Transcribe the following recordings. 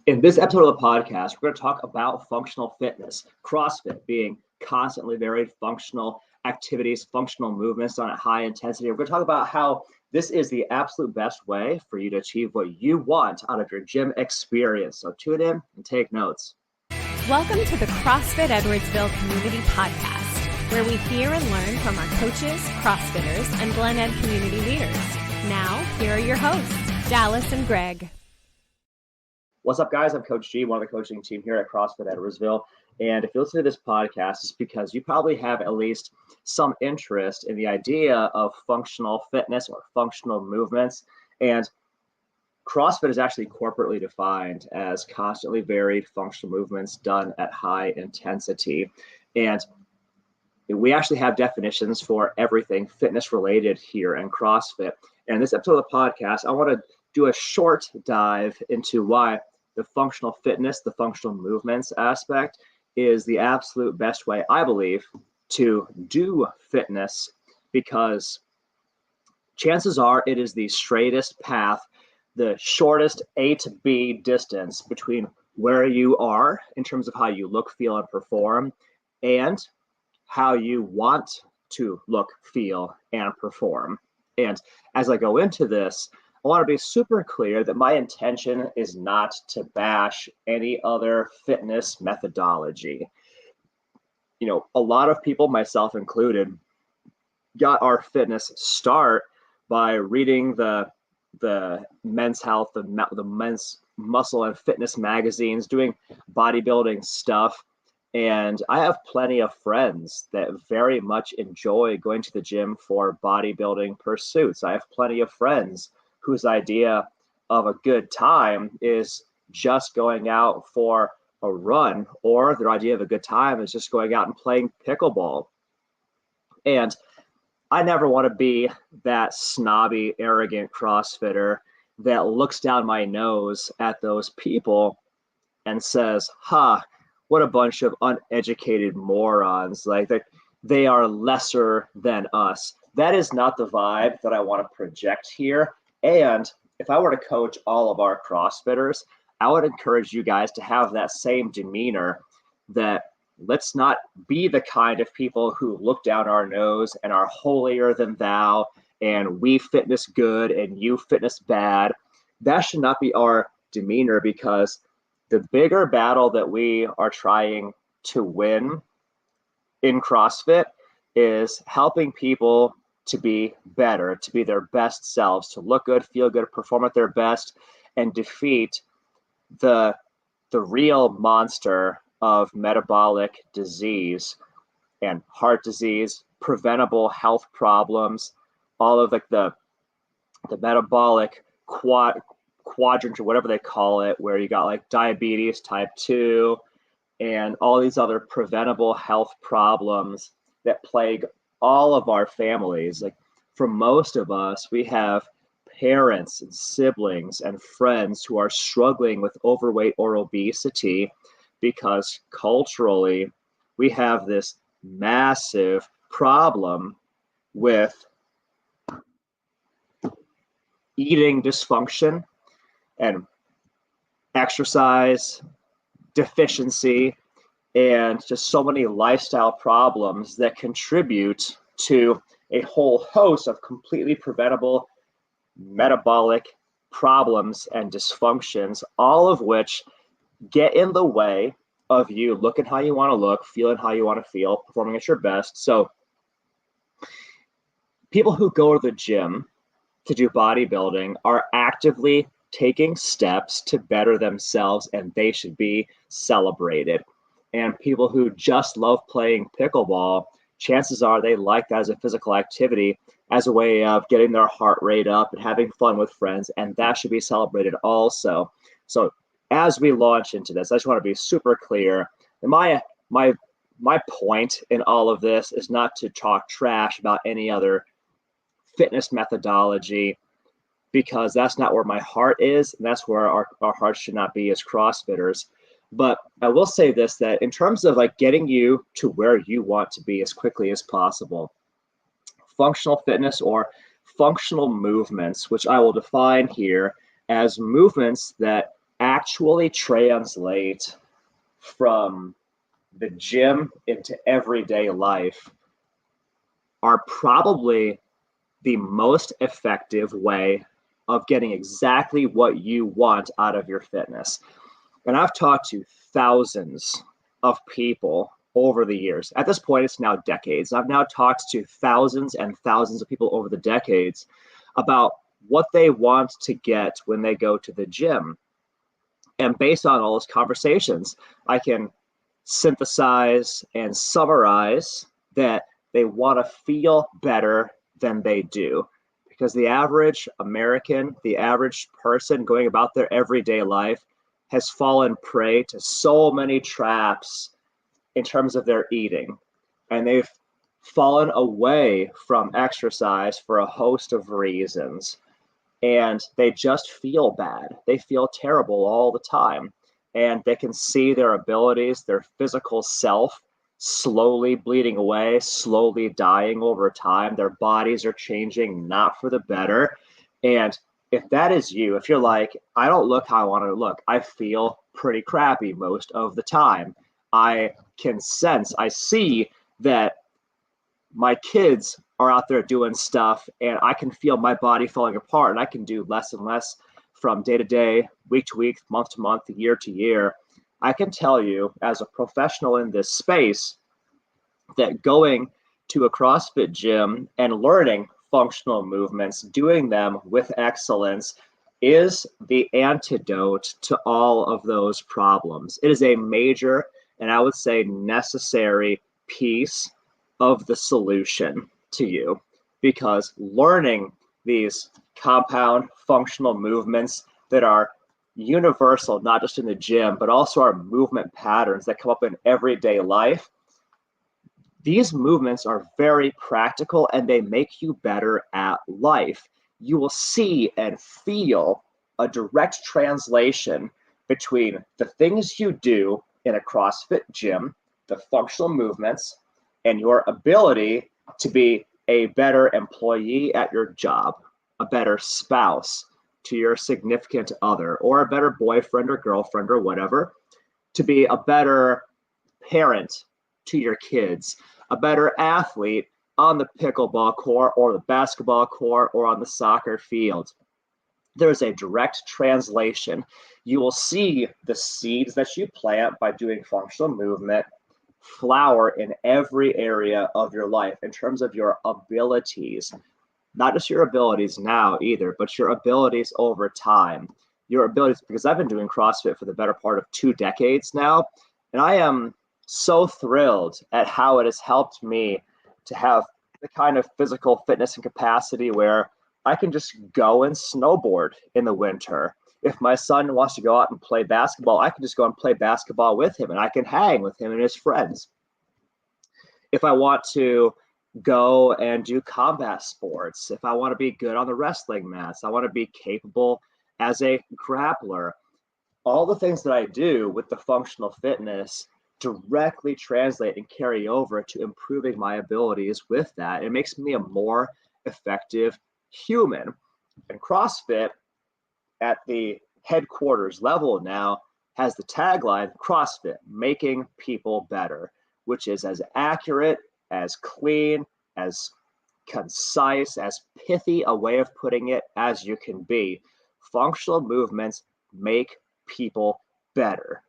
In this episode of the podcast, we're going to talk about functional fitness, CrossFit being constantly varied functional activities, functional movements done at high intensity. We're going to talk about how this is the absolute best way for you to achieve what you want out of your gym experience. So tune in and take notes. Welcome to the CrossFit Edwardsville Community Podcast, where we hear and learn from our coaches, CrossFitters, and Glen Ed community leaders. Now, here are your hosts, Dallas and Greg. What's up, guys? I'm Coach G, one of the coaching team here at CrossFit Edwardsville. And if you listen to this podcast, it's because you probably have at least some interest in the idea of functional fitness or functional movements. And CrossFit is actually corporately defined as constantly varied functional movements done at high intensity. And we actually have definitions for everything fitness related here in CrossFit. And this episode of the podcast, I want to do a short dive into why the functional fitness, the functional movements aspect is the absolute best way, I believe, to do fitness, because chances are it is the straightest path, the shortest A to B distance between where you are in terms of how you look, feel, and perform, and how you want to look, feel, and perform. And as I go into this, I want to be super clear that my intention is not to bash any other fitness methodology. You know, a lot of people, myself included, got our fitness start by reading the Men's Health, the Men's Muscle and Fitness magazines, doing bodybuilding stuff. And I have plenty of friends that very much enjoy going to the gym for bodybuilding pursuits. I have plenty of friends whose idea of a good time is just going out for a run, or their idea of a good time is just going out and playing pickleball. And I never want to be that snobby, arrogant CrossFitter that looks down my nose at those people and says, what a bunch of uneducated morons. Like they are lesser than us. That is not the vibe that I want to project here. And if I were to coach all of our CrossFitters, I would encourage you guys to have that same demeanor, that let's not be the kind of people who look down our nose and are holier than thou, and we fitness good and you fitness bad. That should not be our demeanor, because the bigger battle that we are trying to win in CrossFit is helping people to be better, to be their best selves, to look good, feel good, perform at their best, and defeat the real monster of metabolic disease and heart disease, preventable health problems, all of the metabolic quadrant or whatever they call it, where you got like diabetes type 2 and all these other preventable health problems that plague all of our families. Like, for most of us, we have parents and siblings and friends who are struggling with overweight or obesity, because culturally we have this massive problem with eating dysfunction and exercise deficiency, and just so many lifestyle problems that contribute to a whole host of completely preventable metabolic problems and dysfunctions, all of which get in the way of you looking how you want to look, feeling how you want to feel, performing at your best. So people who go to the gym to do bodybuilding are actively taking steps to better themselves, and they should be celebrated. And people who just love playing pickleball, chances are they like that as a physical activity, as a way of getting their heart rate up and having fun with friends, and that should be celebrated also. So as we launch into this, I just want to be super clear. My point in all of this is not to talk trash about any other fitness methodology, because that's not where my heart is, and that's where our heart should not be as CrossFitters. But I will say this, that in terms of like getting you to where you want to be as quickly as possible, functional fitness or functional movements, which I will define here as movements that actually translate from the gym into everyday life are probably the most effective way of getting exactly what you want out of your fitness. And I've talked to thousands of people over the years. At this point, it's now decades. I've now talked to thousands and thousands of people over the decades about what they want to get when they go to the gym. And based on all those conversations, I can synthesize and summarize that they want to feel better than they do. Because the average American, the average person going about their everyday life has fallen prey to so many traps in terms of their eating. And they've fallen away from exercise for a host of reasons. And they just feel bad. They feel terrible all the time. And they can see their abilities, their physical self, slowly bleeding away, slowly dying over time. Their bodies are changing, not for the better. And if that is you, if you're like, I don't look how I want to look, I feel pretty crappy most of the time. I can sense, I see that my kids are out there doing stuff and I can feel my body falling apart, and I can do less and less from day to day, week to week, month to month, year to year. I can tell you as a professional in this space that going to a CrossFit gym and learning functional movements, doing them with excellence, is the antidote to all of those problems. It is a major, and I would say necessary, piece of the solution to you, because learning these compound functional movements that are universal, not just in the gym, but also our movement patterns that come up in everyday life, these movements are very practical and they make you better at life. You will see and feel a direct translation between the things you do in a CrossFit gym, the functional movements, and your ability to be a better employee at your job, a better spouse to your significant other, or a better boyfriend or girlfriend or whatever, to be a better parent to your kids, a better athlete on the pickleball court or the basketball court or on the soccer field. There's a direct translation. You will see the seeds that you plant by doing functional movement flower in every area of your life in terms of your abilities, not just your abilities now either, but your abilities over time. Your abilities, because I've been doing CrossFit for the better part of 2 decades now, and I am so thrilled at how it has helped me to have the kind of physical fitness and capacity where I can just go and snowboard in the winter. If my son wants to go out and play basketball, I can just go and play basketball with him, and I can hang with him and his friends. If I want to go and do combat sports, if I want to be good on the wrestling mats, I want to be capable as a grappler, all the things that I do with the functional fitness directly translate and carry over to improving my abilities with that. It makes me a more effective human. And CrossFit at the headquarters level now has the tagline CrossFit, making people better, which is as accurate, as clean, as concise, as pithy a way of putting it as you can be. Functional movements make people better,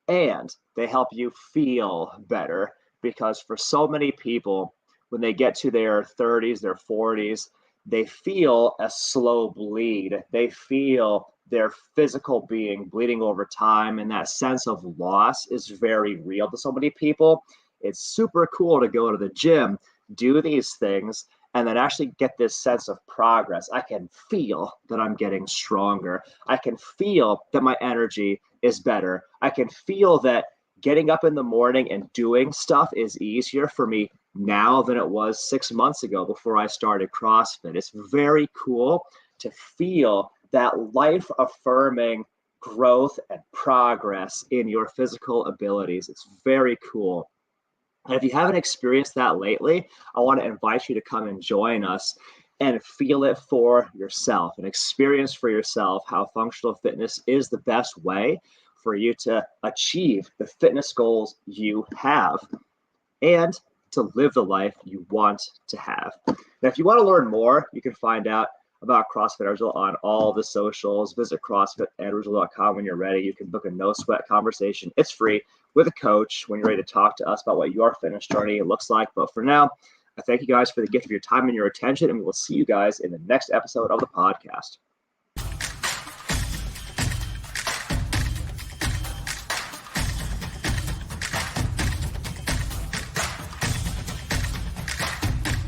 and they help you feel better, because for so many people, when they get to their 30s, their 40s, they feel a slow bleed. They feel their physical being bleeding over time, and that sense of loss is very real to so many people. It's super cool to go to the gym, do these things, and then actually get this sense of progress. I can feel that I'm getting stronger. I can feel that my energy is better. I can feel that getting up in the morning and doing stuff is easier for me now than it was 6 months ago before I started CrossFit. It's very cool to feel that life-affirming growth and progress in your physical abilities. It's very cool. And if you haven't experienced that lately, I want to invite you to come and join us. and feel it for yourself and experience for yourself how functional fitness is the best way for you to achieve the fitness goals you have and to live the life you want to have. Now, if you want to learn more, you can find out about CrossFit Edwardsville on all the socials. Visit CrossFitEdwardsville.com when you're ready. You can book a no sweat conversation. It's free with a coach when you're ready to talk to us about what your fitness journey looks like. But for now, I thank you guys for the gift of your time and your attention, and we will see you guys in the next episode of the podcast.